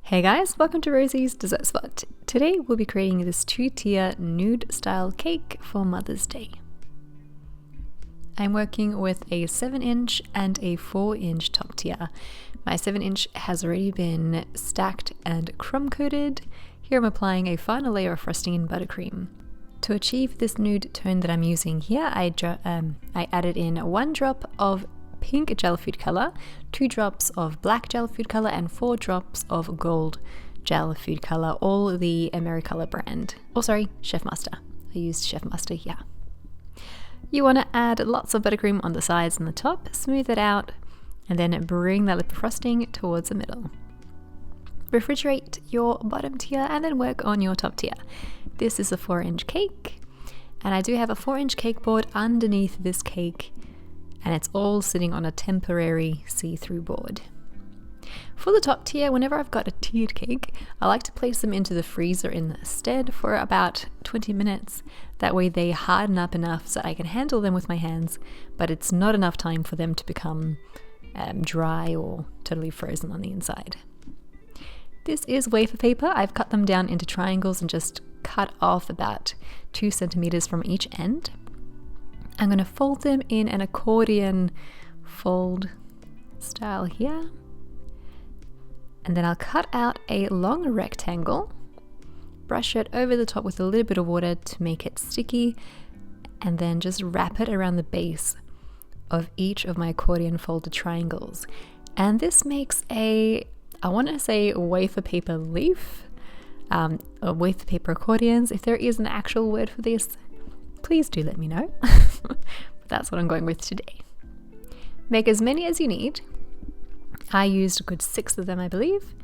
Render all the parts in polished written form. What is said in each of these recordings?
Hey guys, welcome to Rosie's Dessert Spot. Today we'll be creating this 2-tier nude style cake for Mother's Day. I'm working with a 7-inch and a 4-inch top tier. My 7-inch has already been stacked and crumb coated. Here I'm applying a final layer of frosting in buttercream. To achieve this nude tone that I'm using here, I added in 1 drop of pink gel food color, 2 drops of black gel food color, and 4 drops of gold gel food color, all the AmeriColor brand. Oh, sorry, Chefmaster. I used Chefmaster here. You want to add lots of buttercream on the sides and the top, smooth it out, and then bring that lip of frosting towards the middle. Refrigerate your bottom tier and then work on your top tier. This is a 4-inch cake, and I do have a 4-inch cake board underneath this cake, and it's all sitting on a temporary see-through board. For the top tier, whenever I've got a tiered cake, I like to place them into the freezer instead for about 20 minutes. That way they harden up enough so I can handle them with my hands, but it's not enough time for them to become dry or totally frozen on the inside. This is wafer paper. I've cut them down into triangles and just cut off about 2 centimeters from each end. I'm going to fold them in an accordion fold style here. And then I'll cut out a long rectangle, brush it over the top with a little bit of water to make it sticky, and then just wrap it around the base of each of my accordion folded triangles. And this makes I want to say wafer paper leaf, or wafer paper accordions. If there is an actual word for this, please do let me know. But that's what I'm going with today. Make as many as you need. I used a good 6 of them, I believe.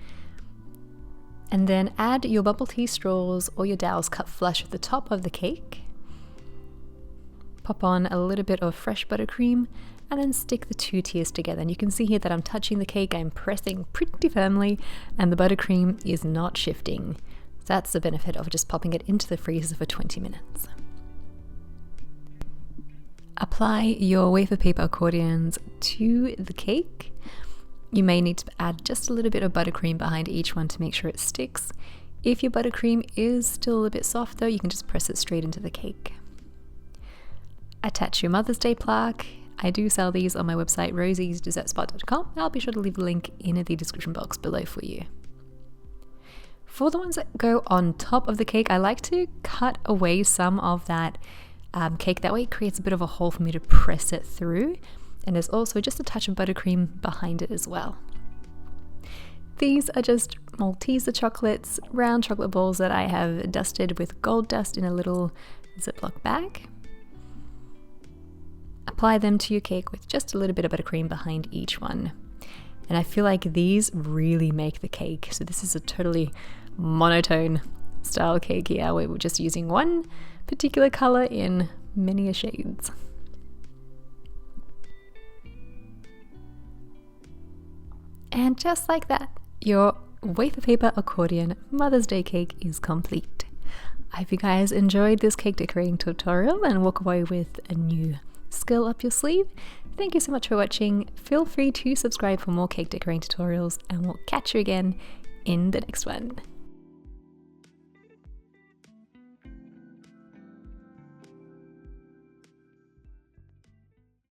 And then add your bubble tea straws or your dowels cut flush at the top of the cake. Pop on a little bit of fresh buttercream and then stick the 2 tiers together. And you can see here that I'm touching the cake, I'm pressing pretty firmly, and the buttercream is not shifting. That's the benefit of just popping it into the freezer for 20 minutes. Apply your wafer paper accordions to the cake. You may need to add just a little bit of buttercream behind each one to make sure it sticks. If your buttercream is still a bit soft though, you can just press it straight into the cake. Attach your Mother's Day plaque. I do sell these on my website rosiesdessertspot.com. I'll be sure to leave a link in the description box below for you. For the ones that go on top of the cake, I like to cut away some of that cake. That way it creates a bit of a hole for me to press it through. And there's also just a touch of buttercream behind it as well. These are just Malteser chocolates, round chocolate balls that I have dusted with gold dust in a little Ziploc bag. Apply them to your cake with just a little bit of buttercream behind each one. And I feel like these really make the cake. So this is a totally monotone style cake here, where we're just using one particular color in many shades. And just like that, your wafer paper accordion Mother's Day cake is complete. I hope you guys enjoyed this cake decorating tutorial and walk away with a new skill up your sleeve. Thank you so much for watching. Feel free to subscribe for more cake decorating tutorials, and we'll catch you again in the next one.